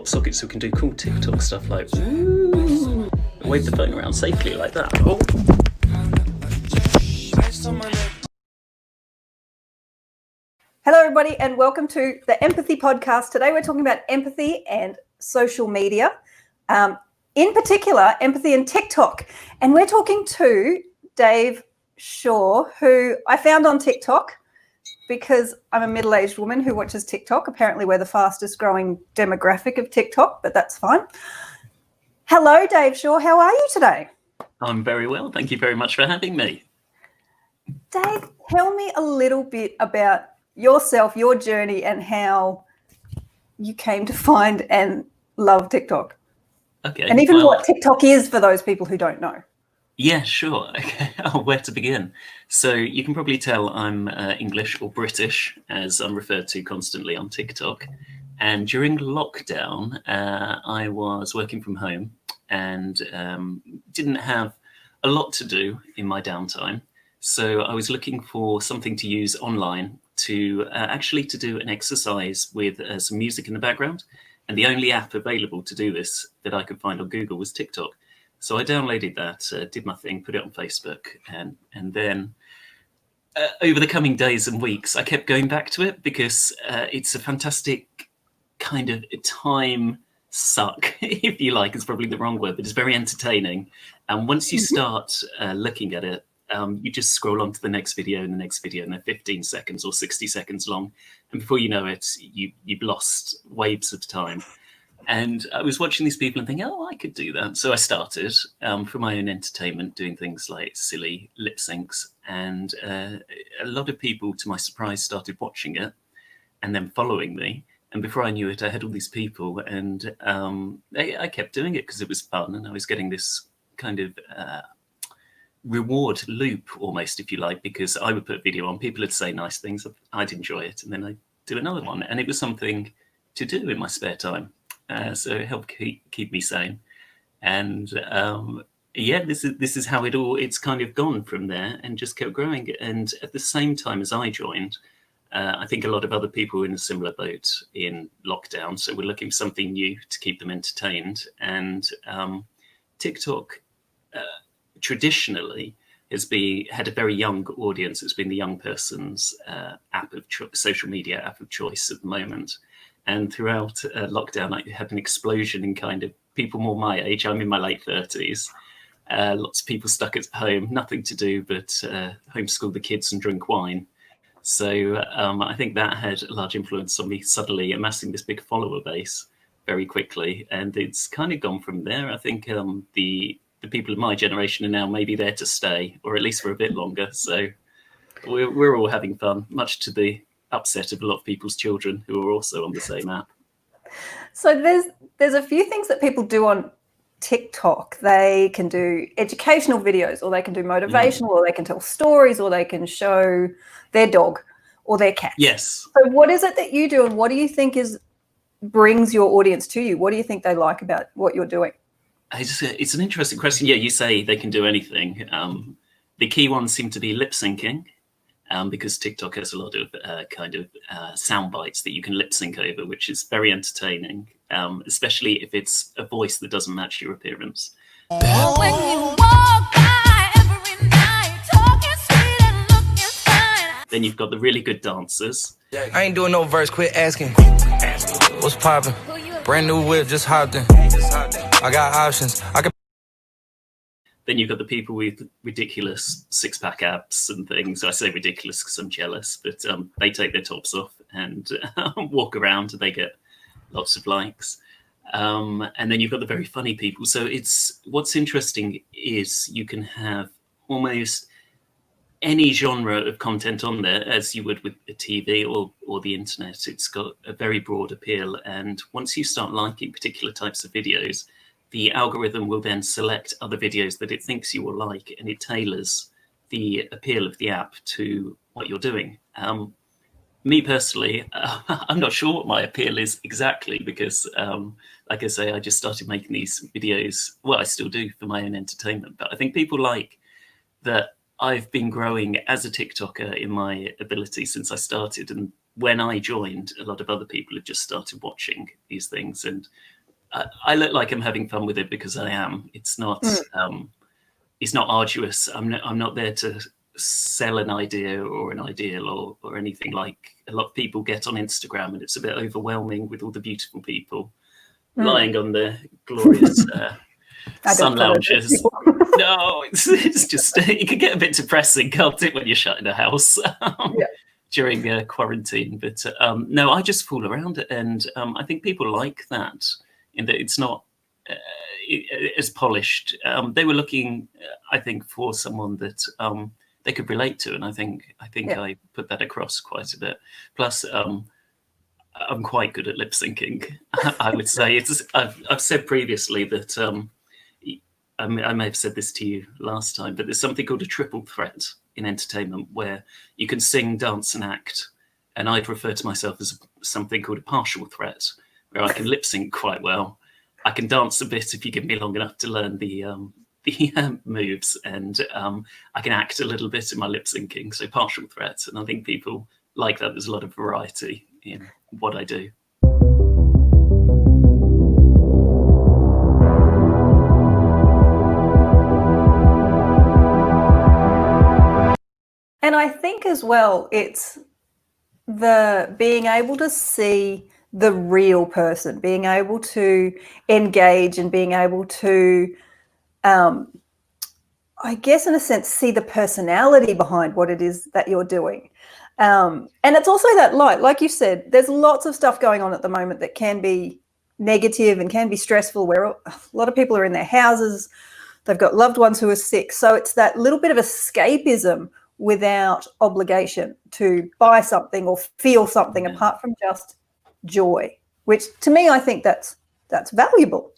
socket so we can do cool TikTok stuff like ooh, wave the phone around safely like that. Oh. Hello, everybody, and welcome to the Empathy Podcast. Today we're talking about empathy and social media, in particular, empathy and TikTok. And we're talking to Dave Shaw, who I found on TikTok because I'm a middle-aged woman who watches TikTok. Apparently, we're the fastest growing demographic of TikTok, but that's fine. Hello, Dave Shaw. How are you today? I'm very well. Thank you very much for having me. Dave, tell me a little bit about yourself, your journey, and how you came to find and love TikTok. Okay. And even what TikTok is for those people who don't know. Yeah, sure. Okay. Oh, where to begin? So you can probably tell I'm English or British, as I'm referred to constantly on TikTok. And during lockdown, I was working from home and didn't have a lot to do in my downtime. So I was looking for something to use online to actually to do an exercise with some music in the background. And the only app available to do this that I could find on Google was TikTok. So I downloaded that, did my thing, put it on Facebook, and then over the coming days and weeks, I kept going back to it because it's a fantastic kind of time suck, if you like. It's probably the wrong word, but it's very entertaining. And once you start looking at it, you just scroll on to the next video and the next video, and they're 15 seconds or 60 seconds long. And before you know it, you've lost waves of time. And I was watching these people and thinking, oh, I could do that. So I started for my own entertainment, doing things like silly lip syncs. And a lot of people, to my surprise, started watching it and then following me. And before I knew it, I had all these people. And I kept doing it because it was fun. And I was getting this kind of reward loop almost, if you like, because I would put a video on, people would say nice things, I'd enjoy it, and then I'd do another one. And it was something to do in my spare time. So it helped keep me sane. And yeah, this is how it's kind of gone from there and just kept growing. And at the same time as I joined, I think a lot of other people were in a similar boat in lockdown. So we're looking for something new to keep them entertained. And TikTok traditionally had a very young audience. It's been the young person's social media app of choice at the moment. And throughout lockdown, I had an explosion in kind of people more my age. I'm in my late 30s. Lots of people stuck at home, nothing to do but homeschool the kids and drink wine. So I think that had a large influence on me suddenly amassing this big follower base very quickly. And it's kind of gone from there. I think the people of my generation are now maybe there to stay, or at least for a bit longer. So we're all having fun, much to the upset of a lot of people's children who are also on the same app. So there's a few things that people do on TikTok. They can do educational videos, or they can do motivational, or they can tell stories, or they can show their dog or their cat. Yes. So what is it that you do, and what do you think brings your audience to you? What do you think they like about what you're doing? It's an interesting question. Yeah, you say they can do anything. The key ones seem to be lip syncing. Because TikTok has a lot of sound bites that you can lip sync over, which is very entertaining, especially if it's a voice that doesn't match your appearance. When you walk by every night, talking sweet and looking fine. Then you've got the really good dancers. I ain't doing no verse, quit asking. What's poppin'? Brand new whip, just hopped in. I got options. Then you've got the people with ridiculous six-pack abs and things. I say ridiculous because I'm jealous, but they take their tops off and walk around and they get lots of likes. And then you've got the very funny people. So what's interesting is you can have almost any genre of content on there, as you would with a TV or the internet. It's got a very broad appeal. And once you start liking particular types of videos, the algorithm will then select other videos that it thinks you will like, and it tailors the appeal of the app to what you're doing. Me personally, I'm not sure what my appeal is exactly because, like I say, I just started making these videos. Well, I still do for my own entertainment, but I think people like that I've been growing as a TikToker in my ability since I started. And when I joined, a lot of other people had just started watching these things. And I look like I'm having fun with it because I am. It's not. It's not arduous. I'm not there to sell an idea or an ideal or anything like a lot of people get on Instagram, and it's a bit overwhelming with all the beautiful people lying on their glorious sun lounges. No, it's just it can get a bit depressing, can't it, when you're shut in a house during quarantine? But no, I just fool around it, and I think people like that in that it's not as polished. They were looking, I think, for someone that they could relate to, and I think I put that across quite a bit. Plus, I'm quite good at lip syncing. I would say I've said previously that I may have said this to you last time, but there's something called a triple threat in entertainment where you can sing, dance, and act. And I'd refer to myself as something called a partial threat, where I can lip sync quite well. I can dance a bit if you give me long enough to learn the moves, and I can act a little bit in my lip syncing. So partial threats, and I think people like that. There's a lot of variety in what I do. And I think as well, it's the being able to see the real person, being able to engage and being able to, I guess in a sense, see the personality behind what it is that you're doing. And it's also that light, like you said, there's lots of stuff going on at the moment that can be negative and can be stressful, where a lot of people are in their houses, they've got loved ones who are sick. So it's that little bit of escapism without obligation to buy something or feel something apart from just joy, which to me, I think that's valuable.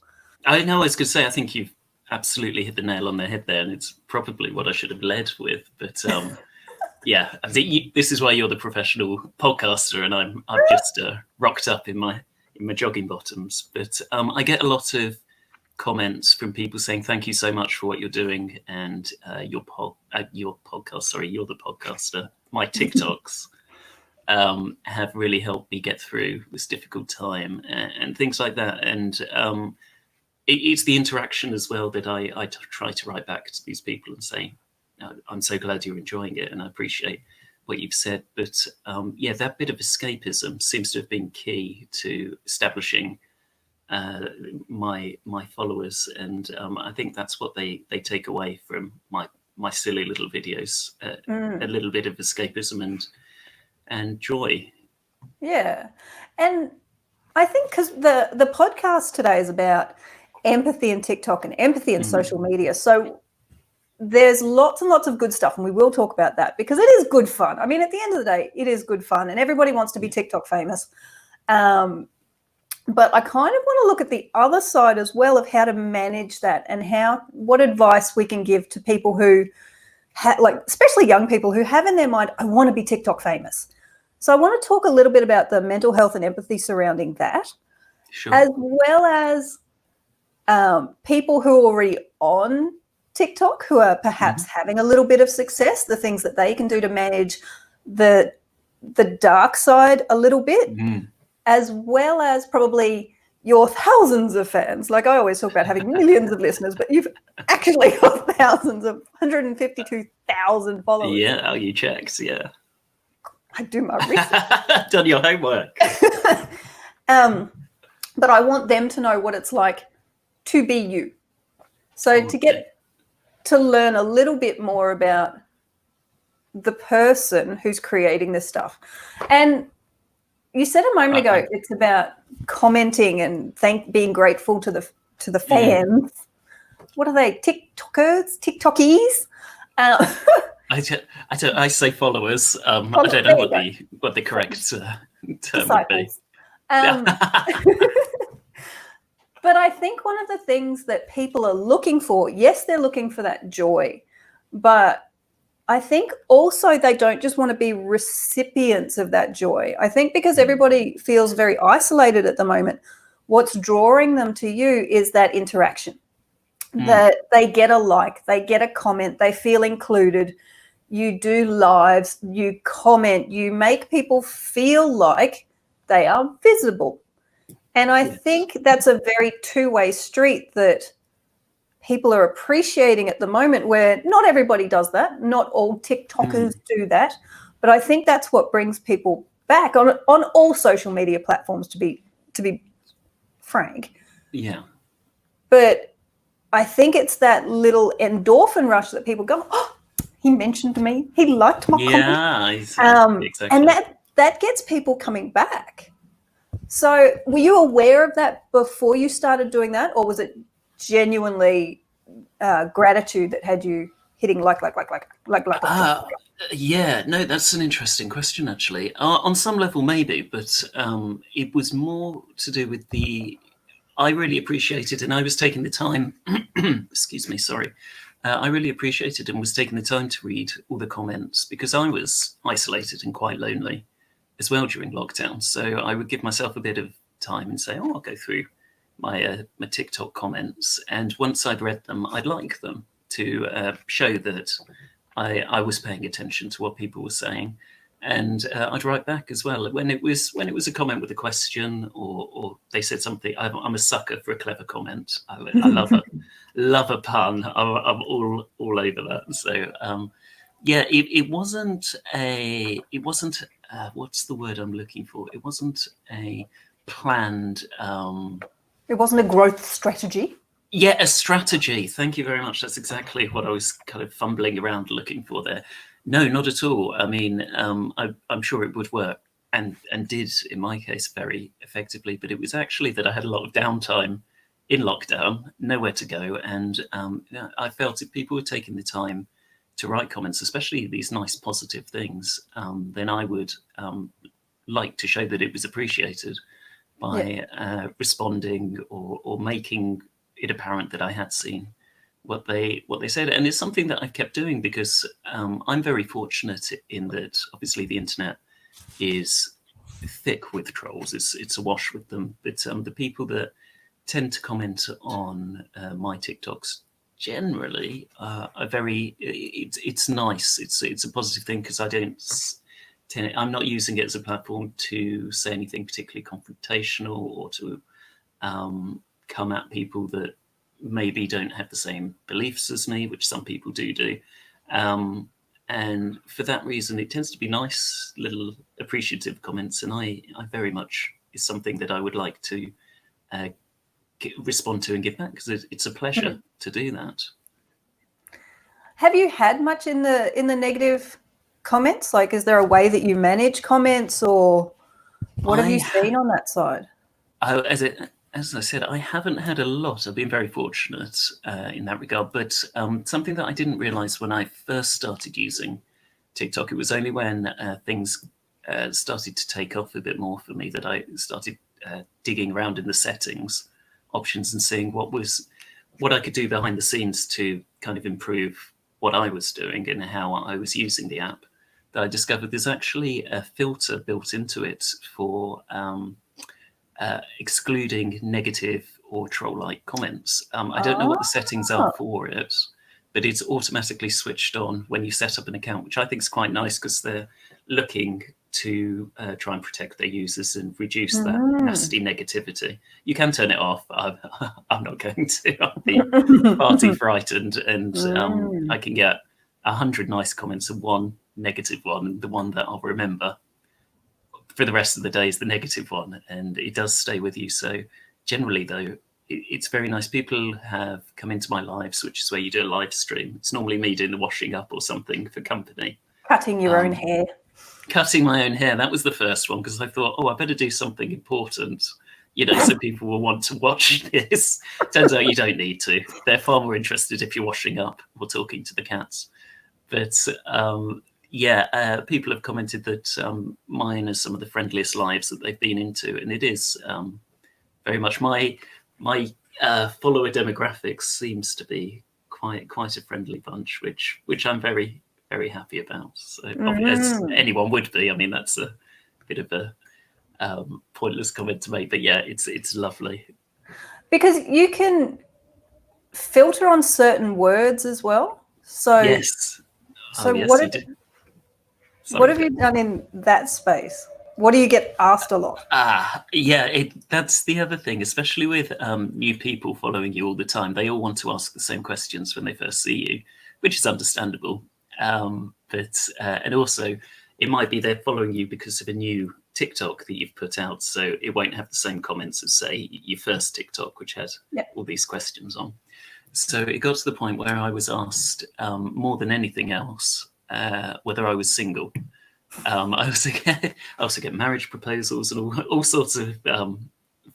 I know I was going to say, I think you've absolutely hit the nail on the head there, and it's probably what I should have led with. But yeah, I think this is why you're the professional podcaster, and I've just rocked up in my jogging bottoms. But I get a lot of comments from people saying thank you so much for what you're doing, and your podcast. Sorry, you're the podcaster. My TikToks have really helped me get through this difficult time and things like that. And it's the interaction as well that I try to write back to these people and say, I'm so glad you're enjoying it, and I appreciate what you've said. But yeah, that bit of escapism seems to have been key to establishing my followers, and I think that's what they take away from my silly little videos, a little bit of escapism and joy. Yeah, and I think because the podcast today is about empathy and TikTok and empathy and social media, so there's lots and lots of good stuff, and we will talk about that because it is good fun. I mean, at the end of the day, it is good fun, and everybody wants to be TikTok famous. But I kind of want to look at the other side as well of how to manage that, and what advice we can give to people who especially young people who have in their mind, I want to be TikTok famous. So I want to talk a little bit about the mental health and empathy surrounding that, as well as people who are already on TikTok who are perhaps having a little bit of success, the things that they can do to manage the dark side a little bit, as well as probably your thousands of fans. Like I always talk about having millions of listeners, but you've actually got thousands of 152,000 followers. Yeah, you checked, yeah. I do my research. Done your homework. But I want them to know what it's like to be you. So to get to learn a little bit more about the person who's creating this stuff. And you said a moment ago, it's about commenting and being grateful to the fans. What are they? TikTokies? I say followers. I don't know what the correct term would be. But I think one of the things that people are looking for, yes, they're looking for that joy, but I think also they don't just want to be recipients of that joy. I think because everybody feels very isolated at the moment, what's drawing them to you is that interaction, that they get a like, they get a comment, they feel included. You do lives, you comment, you make people feel like they are visible. And I think that's a very two-way street that people are appreciating at the moment, where not everybody does that. Not all TikTokers do that. But I think that's what brings people back on all social media platforms, to be frank. Yeah. But I think it's that little endorphin rush that people go, oh, he mentioned me. He liked my comment. Exactly. And that gets people coming back. So were you aware of that before you started doing that, or was it genuinely gratitude that had you hitting like? Yeah, no, that's an interesting question, actually. On some level, maybe, but it was more to do with I really appreciated, and I was taking the time, excuse me, sorry. I really appreciated and was taking the time to read all the comments, because I was isolated and quite lonely as well during lockdown. So I would give myself a bit of time and say, oh, I'll go through my TikTok comments. And once I'd read them, I'd like them to show that I was paying attention to what people were saying. And I'd write back as well. When it was a comment with a question, or they said something, I'm a sucker for a clever comment. I love a pun. I'm all over that. So yeah, it wasn't what's the word I'm looking for? It wasn't a planned. It wasn't a growth strategy. Yeah, a strategy. Thank you very much. That's exactly what I was kind of fumbling around looking for there. No, not at all. I mean, I'm sure it would work, and did in my case very effectively. But it was actually that I had a lot of downtime in lockdown, nowhere to go, and I felt if people were taking the time to write comments, especially these nice positive things, then I would like to show that it was appreciated by responding or making it apparent that I had seen what they said. And it's something that I've kept doing, because I'm very fortunate in that obviously the internet is thick with trolls. It's awash with them. But the people that tend to comment on my TikToks generally are very. It's nice. It's a positive thing, because I'm not using it as a platform to say anything particularly confrontational or to come at people that maybe don't have the same beliefs as me, which some people do. And for that reason, it tends to be nice little appreciative comments. And I very much is something that I would like to respond to and give back, because it's a pleasure to do that. Have you had much in the negative comments? Like, is there a way that you manage comments, or what have you seen on that side? As I said, I haven't had a lot. I've been very fortunate in that regard. But something that I didn't realize when I first started using TikTok, it was only when things started to take off a bit more for me that I started digging around in the settings options and seeing what I could do behind the scenes to kind of improve what I was doing and how I was using the app. That I discovered there's actually a filter built into it for excluding negative or troll-like comments. I don't know what the settings are for it, but it's automatically switched on when you set up an account, which I think is quite nice, because they're looking to try and protect their users and reduce that nasty negativity. You can turn it off. I'm not going to. I'll be far too frightened, and I can get 100 nice comments and one negative one, and the one that I'll remember for the rest of the day is the negative one, and it does stay with you. So generally, though, it's very nice. People have come into my lives, which is where you do a live stream. It's normally me doing the washing up or something for company. Cutting your own hair. Cutting my own hair. That was the first one, because I thought, I better do something important, so people will want to watch this. Turns out you don't need to. They're far more interested if you're washing up or talking to the cats. But people have commented that mine are some of the friendliest lives that they've been into, and it is very much my follower demographics seems to be quite a friendly bunch, which I'm very, very happy about. So as anyone would be. I mean, that's a bit of a pointless comment to make, but yeah, it's lovely. Because you can filter on certain words as well. So yes. So what have you done in that space? What do you get asked a lot? Yeah, that's the other thing, especially with new people following you all the time. They all want to ask the same questions when they first see you, which is understandable. And also, it might be they're following you because of a new TikTok that you've put out, so it won't have the same comments as, say, your first TikTok, which had all these questions on. So it got to the point where I was asked more than anything else whether I was single. I also get marriage proposals and all sorts of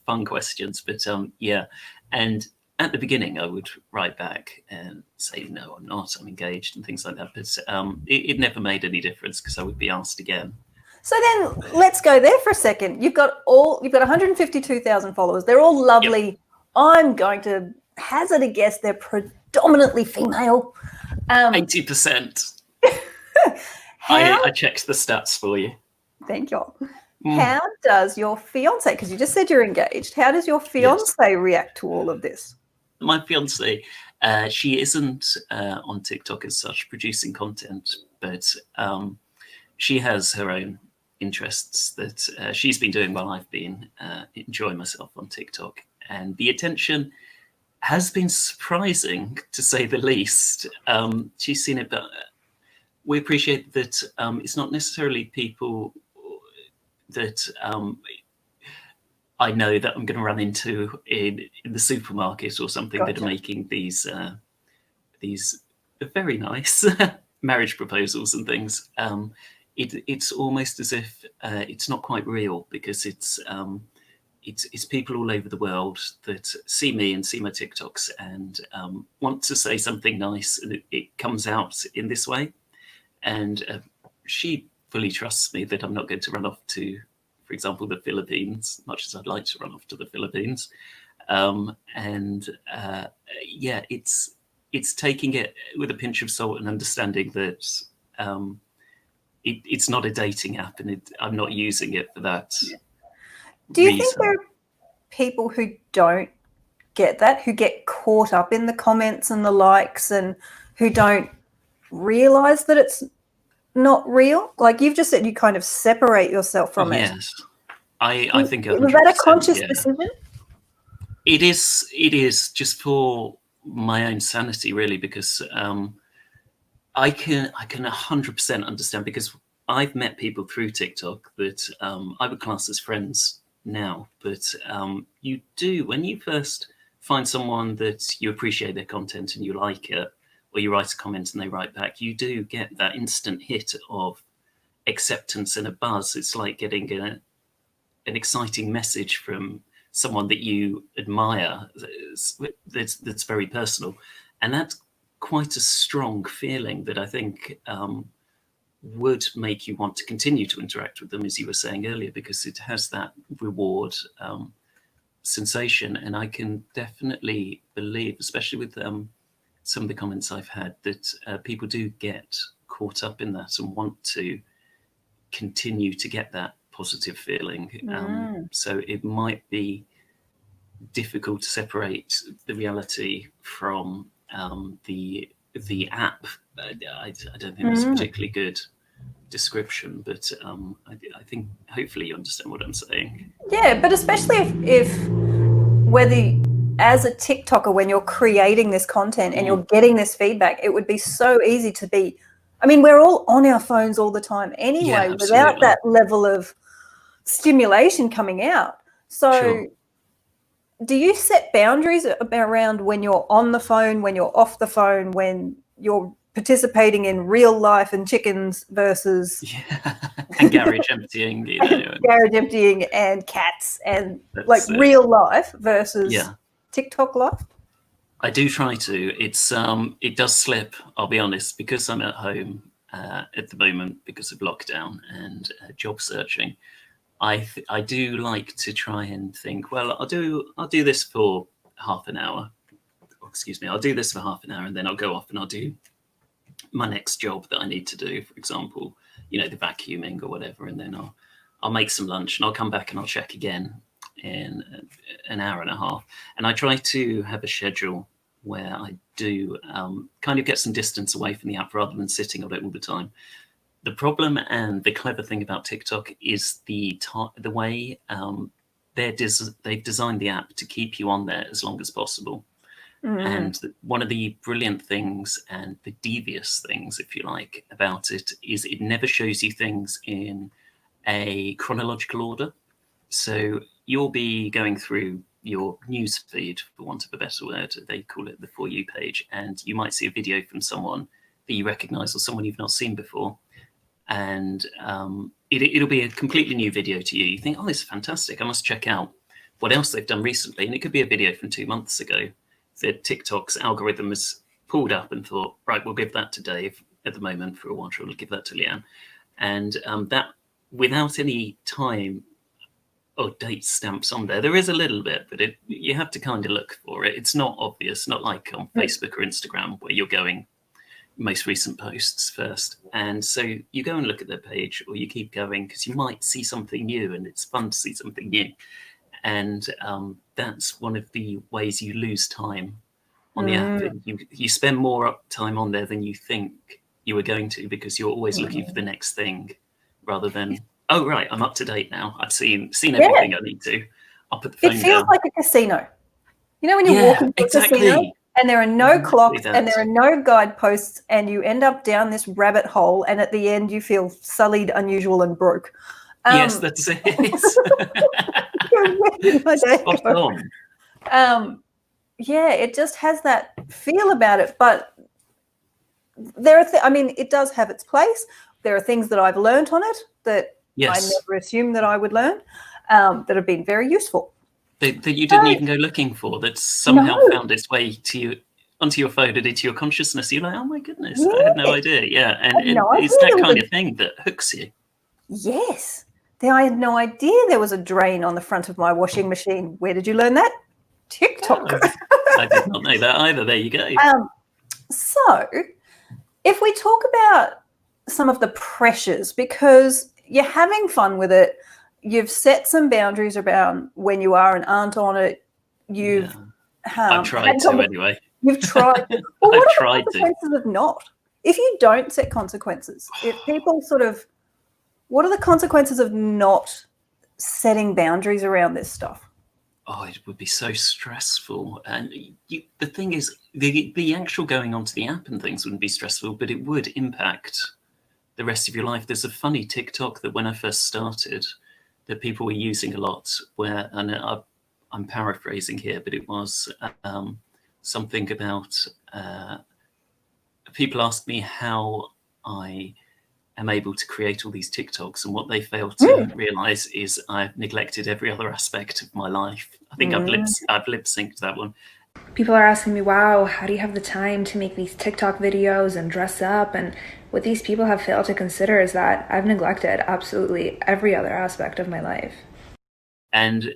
fun questions. But yeah, and at the beginning I would write back and say, no, I'm not, I'm engaged and things like that. But it never made any difference because I would be asked again. So then let's go there for a second. You've got 152,000 followers. They're all lovely. Yep. I'm going to hazard a guess they're predominantly female. 80%. I checked the stats for you. Thank you. How does your fiance, because you just said you're engaged, how does your fiance react to all of this? My fiance, she isn't on TikTok as such producing content, but she has her own interests that she's been doing while I've been enjoying myself on TikTok. And the attention has been surprising, to say the least. She's seen it, but we appreciate that it's not necessarily people that I know that I'm going to run into in the supermarket or something that are making these very nice marriage proposals and things. It's almost as if it's not quite real, because it's people all over the world that see me and see my TikToks and want to say something nice, and it comes out in this way. And she fully trusts me that I'm not going to run off to, for example, the Philippines, much as I'd like to run off to the Philippines. Yeah, it's taking it with a pinch of salt and understanding that it's not a dating app, and I'm not using it for that. Do you think there are people who don't get that, who get caught up in the comments and the likes, and who don't realize that it's not real? Like you've just said, you kind of separate yourself from it. Yes, I think 100%, was that a conscious decision? It is just for my own sanity, really, because I can 100% understand, because I've met people through TikTok that I would class as friends now, but you do, when you first find someone that you appreciate their content and you like it, or you write a comment and they write back, you do get that instant hit of acceptance and a buzz. It's like getting an exciting message from someone that you admire that's very personal. And that's quite a strong feeling that I think would make you want to continue to interact with them, as you were saying earlier, because it has that reward sensation. And I can definitely believe, especially with some of the comments I've had, that people do get caught up in that and want to continue to get that positive feeling. So it might be difficult to separate the reality from the app. I don't think that's a particularly good description, but I think hopefully you understand what I'm saying. Yeah, but especially if whether as a TikToker, when you're creating this content and you're getting this feedback, it would be so easy to be, I mean, we're all on our phones all the time anyway, without that level of stimulation coming out. So do you set boundaries around when you're on the phone, when you're off the phone, when you're participating in real life and chickens versus and garage emptying, garage emptying and cats and like real life versus TikTok life? I do try to. It does slip, I'll be honest, because I'm at home at the moment because of lockdown and job searching. I do like to try and think, well, I'll do this for half an hour. I'll do this for half an hour, and then I'll go off and I'll do my next job that I need to do, for example, the vacuuming or whatever, and then I'll make some lunch and I'll come back and I'll check again in an hour and a half. And I try to have a schedule where I do kind of get some distance away from the app rather than sitting on it all the time. The problem and the clever thing about TikTok is the way they've designed the app to keep you on there as long as possible. And one of the brilliant things and the devious things, if you like, about it is it never shows you things in a chronological order. So you'll be going through your news feed, for want of a better word, they call it the For You page, and you might see a video from someone that you recognize or someone you've not seen before. And it'll be a completely new video to you. You think, oh, this is fantastic. I must check out what else they've done recently. And it could be a video from 2 months ago that TikTok's algorithm has pulled up and thought, right, we'll give that to Dave at the moment for a while. We'll give that to Leanne. And that, without any time or date stamps on there, there is a little bit, but you have to kind of look for it. It's not obvious, not like on Facebook or Instagram where you're going most recent posts first. And so you go and look at their page, or you keep going because you might see something new, and it's fun to see something new. And that's one of the ways you lose time on the app. You spend more time on there than you think you were going to, because you're always looking for the next thing rather than, oh, right, I'm up to date now. I've seen everything I need to. I'll put the phone down. It feels like a casino. You know when you're walking to a casino and there are no clocks and there are no guideposts, and you end up down this rabbit hole, and at the end you feel sullied, unusual, and broke. Yes, that's it. Spot on. Yeah, it just has that feel about it. But there are, it does have its place. There are things that I've learned on it that I never assumed that I would learn, that have been very useful. That you didn't even go looking for, that somehow found its way to you, onto your phone and into your consciousness. You're like, oh my goodness, I had no idea. Yeah, and it's that kind of thing that hooks you. Yes. I had no idea there was a drain on the front of my washing machine. Where did you learn that? TikTok. I did not know that either. There you go. So if we talk about some of the pressures, because you're having fun with it, you've set some boundaries around when you are and aren't on it. I've tried to anyway. You've tried. Well, what are the consequences of not? If you don't set consequences, if people what are the consequences of not setting boundaries around this stuff? Oh, it would be so stressful. And the thing is, the actual going onto the app and things wouldn't be stressful, but it would impact the rest of your life. There's a funny TikTok that when I first started, that people were using a lot, where, and I'm paraphrasing here, but it was something about people asked me how I am able to create all these TikToks, and what they fail to realize is I've neglected every other aspect of my life. I think I've lip synced that one. People are asking me, wow, how do you have the time to make these TikTok videos and dress up? And what these people have failed to consider is that I've neglected absolutely every other aspect of my life. And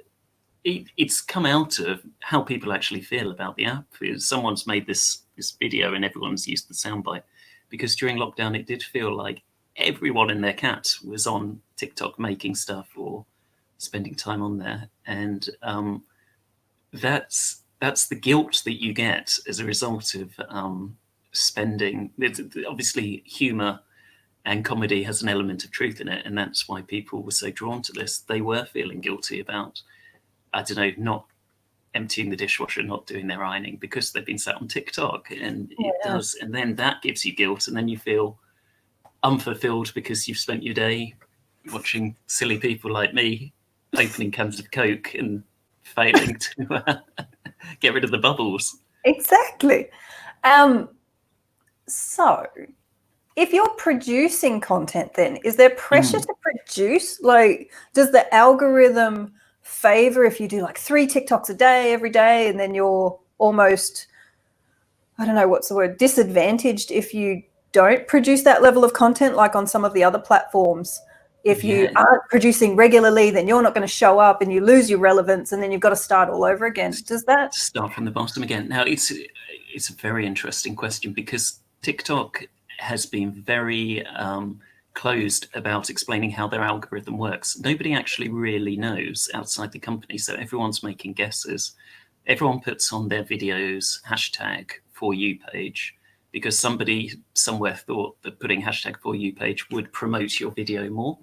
it's come out of how people actually feel about the app. Someone's made this video and everyone's used the soundbite, because during lockdown it did feel like everyone and their cat was on TikTok making stuff or spending time on there. And that's the guilt that you get as a result of spending. Obviously, humor and comedy has an element of truth in it, and that's why people were so drawn to this. They were feeling guilty about, I don't know, not emptying the dishwasher, not doing their ironing because they've been sat on TikTok, and it does. And then that gives you guilt, and then you feel unfulfilled because you've spent your day watching silly people like me opening cans of Coke and failing to get rid of the bubbles. Exactly. So if you're producing content, then is there pressure to produce? Like, does the algorithm favor if you do like 3 TikToks a day every day, and then you're almost, I don't know what's the word, disadvantaged if you don't produce that level of content, like on some of the other platforms? If you aren't producing regularly, then you're not going to show up and you lose your relevance, and then you've got to start all over again. Does that start from the bottom again? Now, it's a very interesting question, because TikTok has been very closed about explaining how their algorithm works. Nobody actually really knows outside the company, so everyone's making guesses. Everyone puts on their videos hashtag For You page, because somebody somewhere thought that putting hashtag For You page would promote your video more.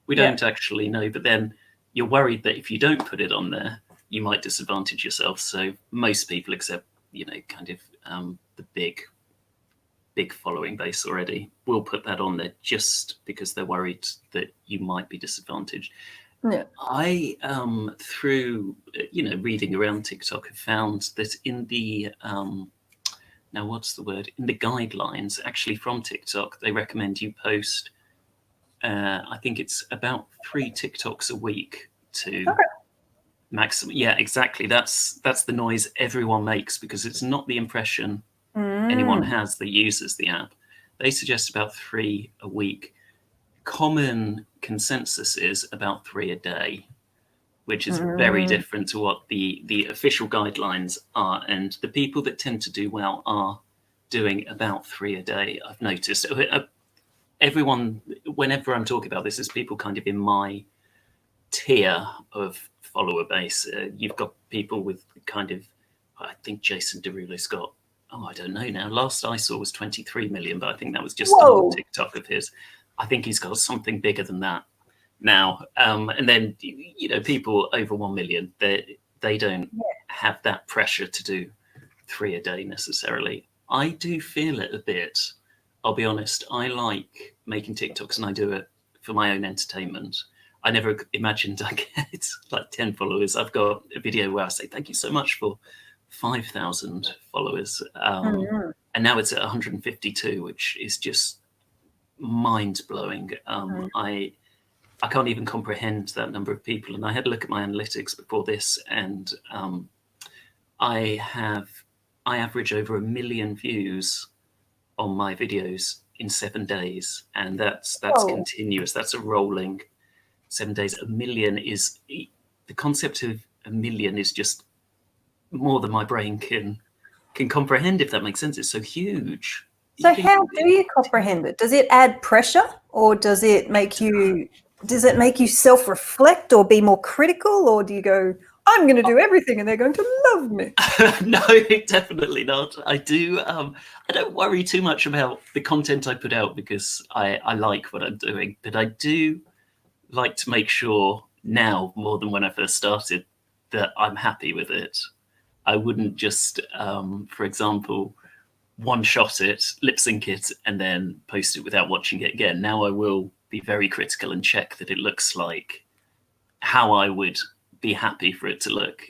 We don't actually know, but then you're worried that if you don't put it on there, you might disadvantage yourself. So most people, except, kind of the big following base already, will put that on there just because they're worried that you might be disadvantaged. Yeah. I, through, reading around TikTok, have found that in the, now what's the word? In the guidelines, actually from TikTok, they recommend you post, I think it's about 3 TikToks a week to maximum. Yeah, exactly. That's the noise everyone makes, because it's not the impression anyone has that uses the app. They suggest about 3 a week. Common consensus is about 3 a day, which is very different to what the official guidelines are. And the people that tend to do well are doing about 3 a day, I've noticed. Everyone, whenever I'm talking about this, is people kind of in my tier of follower base. You've got people with kind of, I think Jason Derulo's got, I don't know now. Last I saw was 23 million, but I think that was just on TikTok of his. I think he's got something bigger than that now. And then, people over 1 million, they don't have that pressure to do 3 a day necessarily. I do feel it a bit. I'll be honest. I like making TikToks, and I do it for my own entertainment. I never imagined I'd get like 10 followers. I've got a video where I say, thank you so much for 5,000 followers. And now it's at 152, which is just mind-blowing. I can't even comprehend that number of people. And I had a look at my analytics before this, and I average over 1 million views on my videos in 7 days, and that's continuous. That's a rolling 7 days. 1 million is, the concept of 1 million is just more than my brain can comprehend, if that makes sense. It's so huge. So how do you comprehend it? Does it add pressure, or does it make you self-reflect or be more critical, or do you go, I'm going to do everything and they're going to love me? No, definitely not. I do. I don't worry too much about the content I put out, because I like what I'm doing. But I do like to make sure now, more than when I first started, that I'm happy with it. I wouldn't just, for example, one-shot it, lip-sync it, and then post it without watching it again. Now I will be very critical and check that it looks like how I would be happy for it to look.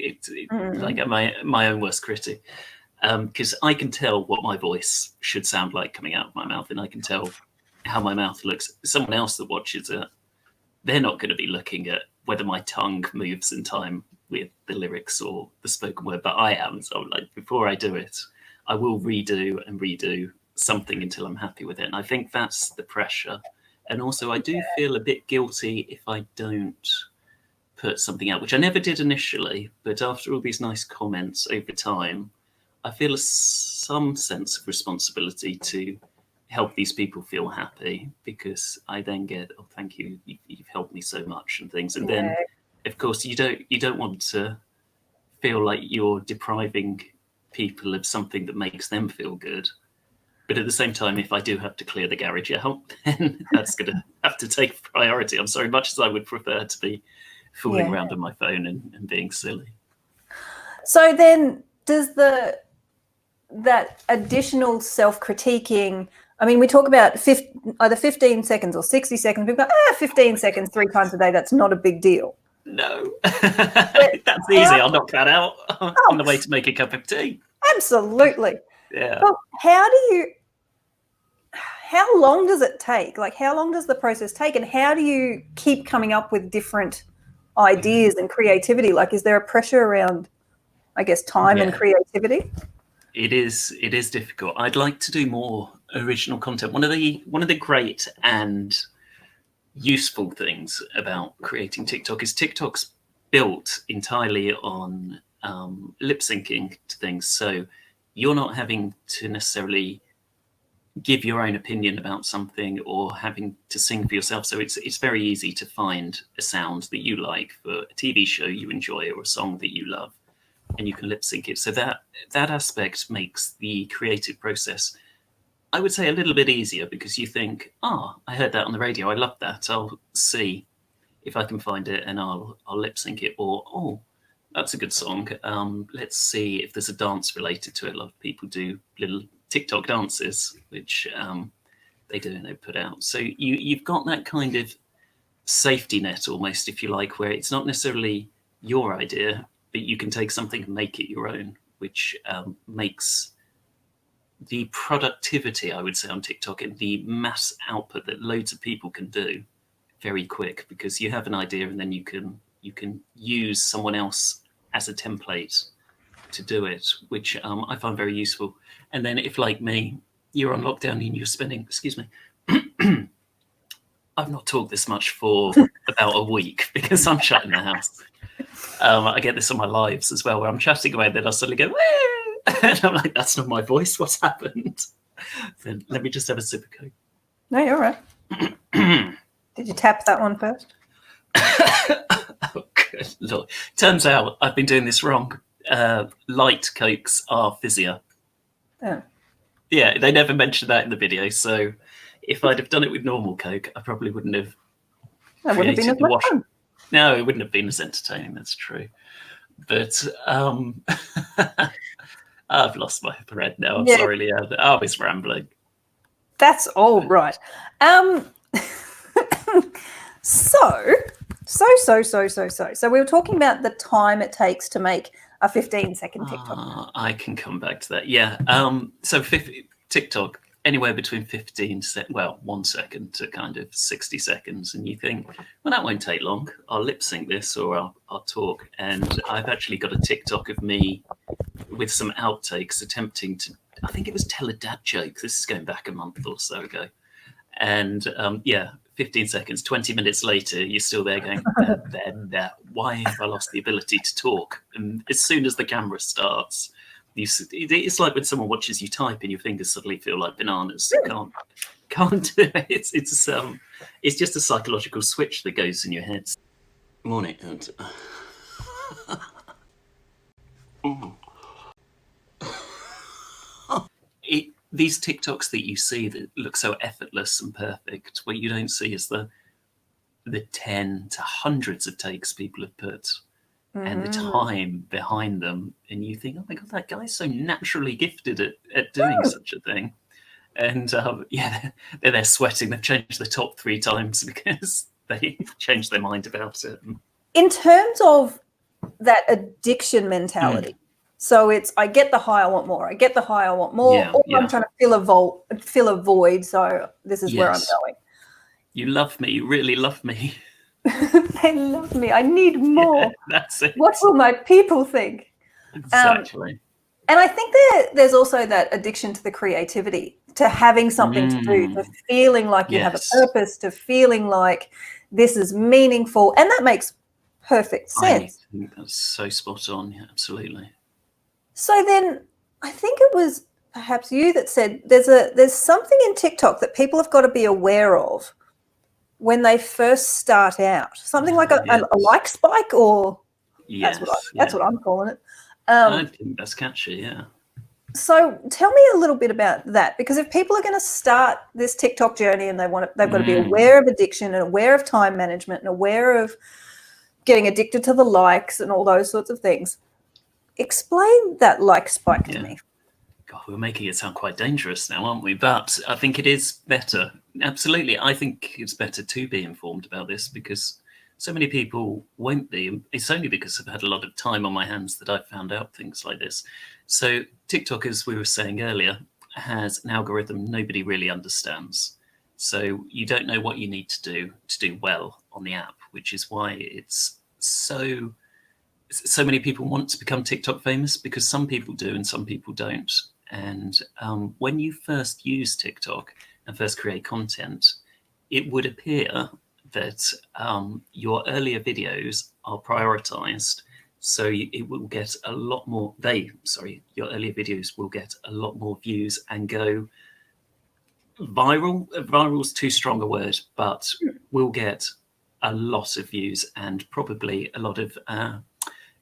Like my own worst critic, because I can tell what my voice should sound like coming out of my mouth, and I can tell how my mouth looks. Someone else that watches it, they're not going to be looking at whether my tongue moves in time with the lyrics or the spoken word, but I am. So like, before I do it, I will redo something until I'm happy with it. And I think that's the pressure. And also I do feel a bit guilty if I don't put something out, which I never did initially, but after all these nice comments over time, I feel some sense of responsibility to help these people feel happy, because I then get, oh, thank you, you've helped me so much and things. And then, of course, you don't want to feel like you're depriving people of something that makes them feel good. But at the same time, if I do have to clear the garage out, then that's going to have to take priority. I'm sorry, much as I would prefer to be fooling around on my phone and being silly. So then does that additional self-critiquing, I mean, we talk about either 15 seconds or 60 seconds. People go, 15 seconds 3 times a day, that's not a big deal. No, that's easy. I'll knock that out on the way to make a cup of tea. Absolutely. Yeah. Well, how long does it take? Like, how long does the process take, and how do you keep coming up with different ideas and creativity? Like, is there a pressure around, I guess, time and creativity? It is difficult. I'd like to do more original content. One of the great and useful things about creating TikTok is TikTok's built entirely on lip syncing to things. So you're not having to necessarily give your own opinion about something or having to sing for yourself. So it's very easy to find a sound that you like for a TV show you enjoy or a song that you love, and you can lip sync it. So that aspect makes the creative process I would say a little bit easier because you think, I heard that on the radio. I love that. I'll see if I can find it and I'll lip sync it. Or, that's a good song. Let's see if there's a dance related to it. A lot of people do little TikTok dances, which they do and they put out. So you've got that kind of safety net almost, if you like, where it's not necessarily your idea, but you can take something and make it your own, which makes the productivity, I would say, on TikTok and the mass output that loads of people can do very quick, because you have an idea and then you can use someone else as a template to do it, which I find very useful. And then if, like me, you're on lockdown and you're spending, excuse me, I've not talked this much for about a week because I'm shut in the house. I get this on my lives as well, where I'm chatting away, then I suddenly go, "Wee!" And I'm like, that's not my voice. What's happened? Then let me just have a sip of Coke. No, you're all right. Did you tap that one first? Oh, good Lord. Turns out I've been doing this wrong. Light Cokes are fizzier. Oh. Yeah, they never mentioned that in the video. So if I'd have done it with normal Coke, I probably wouldn't have. That would have been as much fun. No, it wouldn't have been as entertaining. That's true. But I've lost my thread now. I'm sorry, Leah. I was rambling. That's all right. So we were talking about the time it takes to make a 15-second TikTok. I can come back to that. Yeah. So TikTok, anywhere between 1 second to kind of 60 seconds. And you think, well, that won't take long. I'll lip sync this or I'll talk. And I've actually got a TikTok of me with some outtakes attempting to, I think it was tell a dad joke. This is going back a month or so ago. And 15 seconds, 20 minutes later, you're still there going, why have I lost the ability to talk? And as soon as the camera starts, it's like when someone watches you type and your fingers suddenly feel like bananas. You can't do it. It's just a psychological switch that goes in your head. Morning. These TikToks that you see that look so effortless and perfect, what you don't see is the 10 to hundreds of takes people have put and the time behind them. And you think, oh my God, that guy's so naturally gifted at doing such a thing. And they're there sweating. They've changed the top 3 times because they changed their mind about it. In terms of that addiction mentality, so it's, I get the high, I want more. I get the high, I want more. I'm trying to fill a void. So this is where I'm going. You love me. You really love me. They love me. I need more. Yeah, that's it. What will my people think? Exactly. And I think there's also that addiction to the creativity, to having something to do, to feeling like you have a purpose, to feeling like this is meaningful. And that makes perfect sense. I think that's so spot on. Yeah, absolutely. So then I think it was perhaps you that said there's something in TikTok that people have got to be aware of when they first start out. Something like a like spike, or that's what I'm calling it. I think that's catchy, yeah. So tell me a little bit about that, because if people are going to start this TikTok journey and they've got to be aware of addiction and aware of time management and aware of getting addicted to the likes and all those sorts of things. Explain that like spike to me. God, we're making it sound quite dangerous now, aren't we? But I think it is better. Absolutely. I think it's better to be informed about this because so many people won't be. It's only because I've had a lot of time on my hands that I've found out things like this. So TikTok, as we were saying earlier, has an algorithm nobody really understands. So you don't know what you need to do well on the app, which is why it's so many people want to become TikTok famous, because some people do and some people don't. And when you first use TikTok and first create content, it would appear that your earlier videos are prioritized. So it will get a lot more, your earlier videos will get a lot more views and go viral. Viral's too strong a word, but will get a lot of views and probably a lot of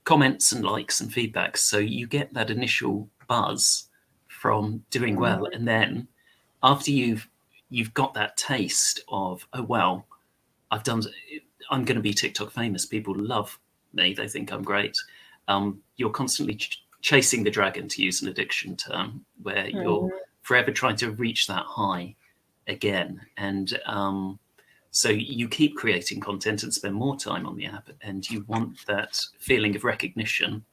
comments and likes and feedback. So you get that initial buzz from doing well, and then after you've got that taste of, oh wow, I'm going to be TikTok famous. People love me. They think I'm great. You're constantly chasing the dragon, to use an addiction term, where you're forever trying to reach that high again. And so you keep creating content and spend more time on the app, and you want that feeling of recognition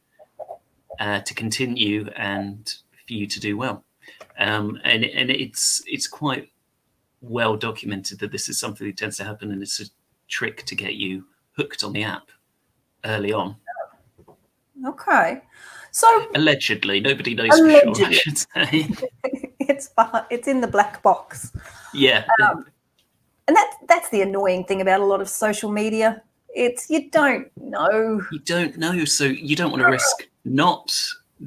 to continue and for you to do well. And it's quite well documented that this is something that tends to happen, and it's a trick to get you hooked on the app early on. Okay. So allegedly, nobody knows for sure, I should say. It's in the black box. Yeah. And that's the annoying thing about a lot of social media. It's you don't know. You don't know, so you don't want to risk not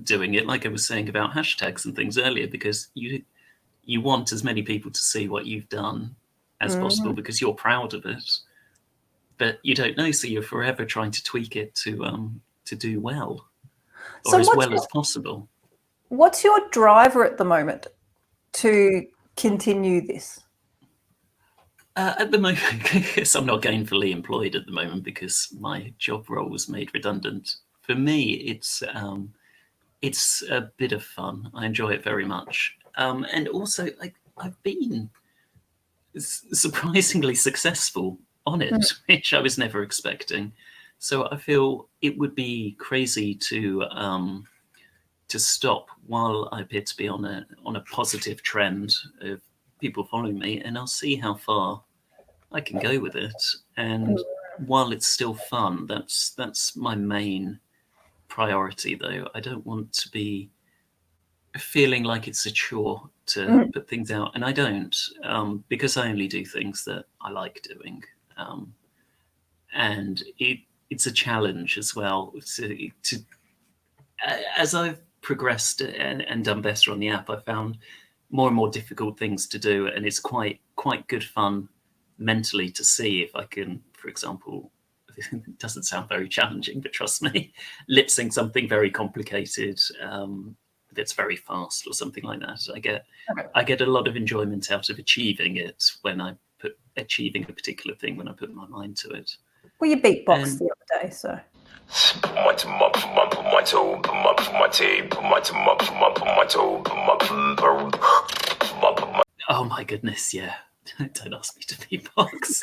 doing it, like I was saying about hashtags and things earlier, because you want as many people to see what you've done as possible because you're proud of it. But you don't know, so you're forever trying to tweak it to do well, or so as well as possible. What's your driver at the moment to continue this? At the moment, because I'm not gainfully employed at the moment because my job role was made redundant. For me, it's a bit of fun. I enjoy it very much, and also I've been surprisingly successful on it, which I was never expecting. So I feel it would be crazy to stop while I appear to be on a positive trend of people following me, and I'll see how far I can go with it. And while it's still fun, that's my main priority, though. I don't want to be feeling like it's a chore to put things out, and I don't, because I only do things that I like doing, and it's a challenge as well to as I've progressed and done better on the app. I found more and more difficult things to do, and it's quite good fun mentally to see if I can, for example, it doesn't sound very challenging, but trust me, lip sync something very complicated that's very fast or something like that. I get a lot of enjoyment out of achieving it when I achieving a particular thing when I put my mind to it. Well, you beatboxed the other day, so. Put my toe, put my toe, put my tape, put my toe, put my. Oh my goodness, yeah. Don't ask me to beatbox.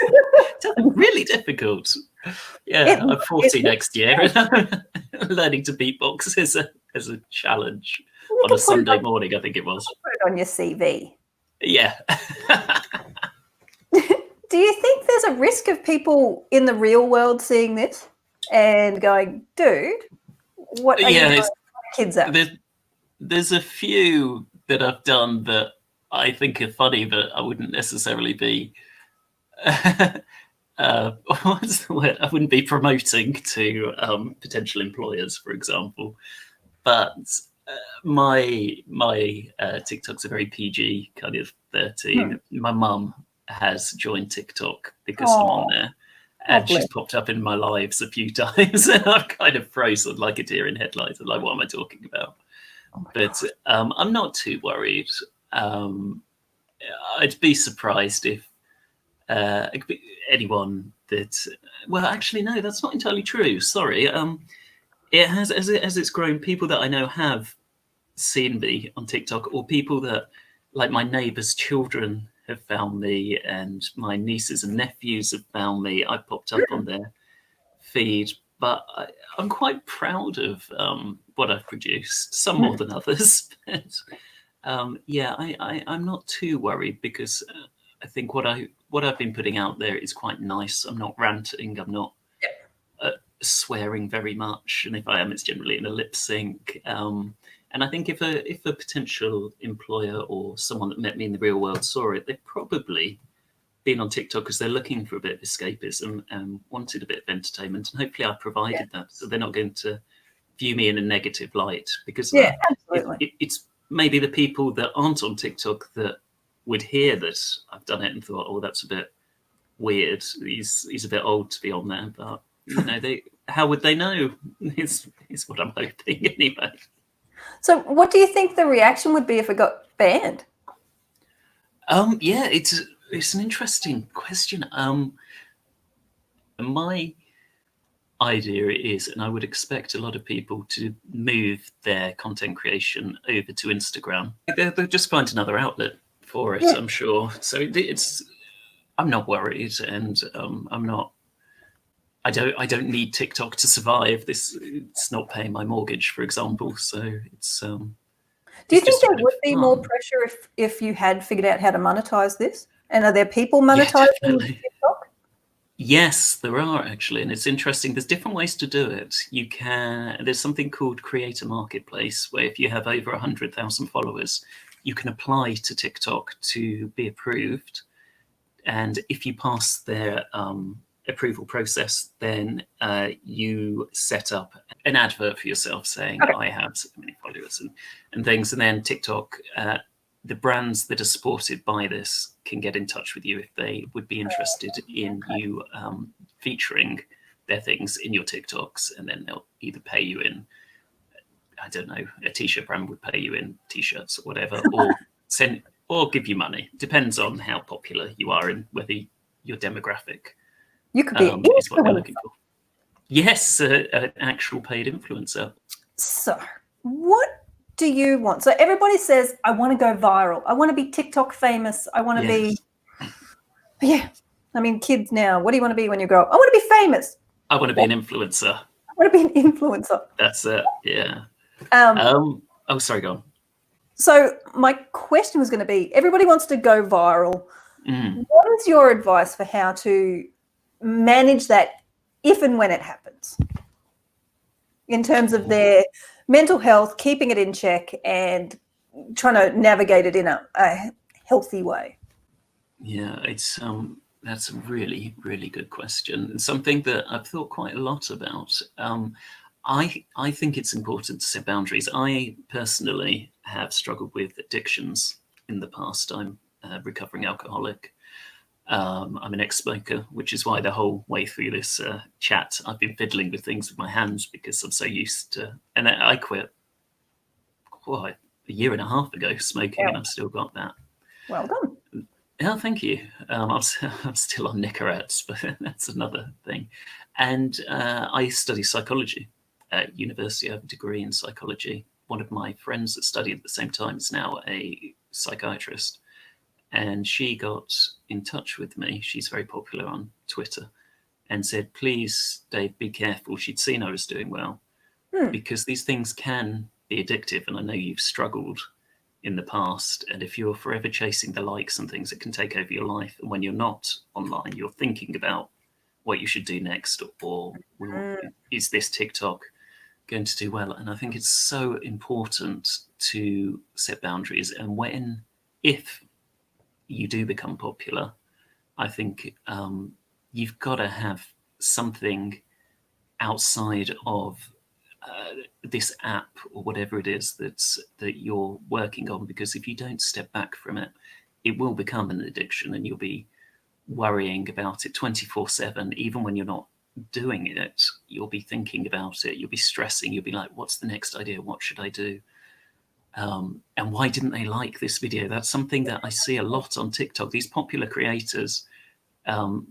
Really difficult. Yeah, I'm 40 next year, and learning to beatbox is a challenge on a Sunday morning, I think it was. Put it on your CV. Yeah. Do you think there's a risk of people in the real world seeing this and going, dude, what are you kids at? There's a few that I've done that I think are funny, but I wouldn't necessarily be what's the word? I wouldn't be promoting to potential employers, for example. But my TikTok's a very PG kind of 13. My mum has joined TikTok because I'm on there, and she's popped up in my lives a few times, and I've kind of frozen like a deer in headlights. I'm like, what am I talking about? But I'm not too worried. I'd be surprised if anyone that, well, actually, no, that's not entirely true. Sorry. It has, as it's grown, people that I know have seen me on TikTok, or people that, like my neighbours' children, have found me, and my nieces and nephews have found me. I popped up on their feed, but I'm quite proud of what I've produced, some more than others. But I'm not too worried, because I think what I've been putting out there is quite nice. I'm not ranting. I'm not swearing very much, and if I am, it's generally in a lip sync. And I think if a potential employer or someone that met me in the real world saw it, they've probably been on TikTok because they're looking for a bit of escapism and wanted a bit of entertainment, and hopefully I provided that, so they're not going to view me in a negative light, because it's maybe the people that aren't on TikTok that would hear that I've done it and thought, oh, that's a bit weird. He's a bit old to be on there, but how would they know? Is what I'm hoping anyway. So what do you think the reaction would be if it got banned? Yeah, it's an interesting question. My idea is, and I would expect a lot of people to move their content creation over to Instagram. They'll just find another outlet for it, Yeah. I'm sure. So I'm not worried, and I don't need TikTok to survive. It's not paying my mortgage, for example. So it's. Do you think there would be more pressure if you had figured out how to monetize this? And are there people monetizing TikTok? Yes, there are actually, and it's interesting. There's different ways to do it. There's something called Creator Marketplace, where if you have over 100,000 followers, you can apply to TikTok to be approved. And if you pass their approval process, then you set up an advert for yourself saying, I have so many followers and things. And then TikTok, the brands that are supported by this can get in touch with you if they would be interested in you featuring their things in your TikToks. And then they'll either pay you in, I don't know, a t-shirt brand would pay you in t-shirts or whatever, or give you money. Depends on how popular you are and whether your demographic you could be is what they're looking for. Yes, an actual paid influencer. So what do you want? So everybody says, I want to go viral. I want to be TikTok famous. I want to be, I mean, kids now, what do you want to be when you grow up? I want to be famous. I want to be an influencer. I want to be an influencer. That's it, yeah. Sorry, go on. So my question was going to be, everybody wants to go viral. What is your advice for how to manage that if and when it happens in terms of their mental health, keeping it in check and trying to navigate it in a healthy way? Yeah, that's a really, really good question, and something that I've thought quite a lot about. I think it's important to set boundaries. I personally have struggled with addictions in the past. I'm a recovering alcoholic. I'm an ex-smoker, which is why the whole way through this chat, I've been fiddling with things with my hands because I'm so used to. And I quit a year and a half ago smoking, and I've still got that. Well done. Oh, thank you. I'm still on Nicorettes, but that's another thing. And I study psychology at university. I have a degree in psychology. One of my friends that studied at the same time is now a psychiatrist. And she got in touch with me. She's very popular on Twitter, and said, please, Dave, be careful. She'd seen I was doing well because these things can be addictive. And I know you've struggled in the past. And if you're forever chasing the likes and things, it can take over your life. And when you're not online, you're thinking about what you should do next, or is this TikTok going to do well? And I think it's so important to set boundaries. And if you do become popular, I think you've got to have something outside of this app or whatever it is that you're working on, because if you don't step back from it, it will become an addiction, and you'll be worrying about it 24/7. Even when you're not doing it, you'll be thinking about it, you'll be stressing, you'll be like, what's the next idea, what should I do? And why didn't they like this video? That's something that I see a lot on TikTok. These popular creators,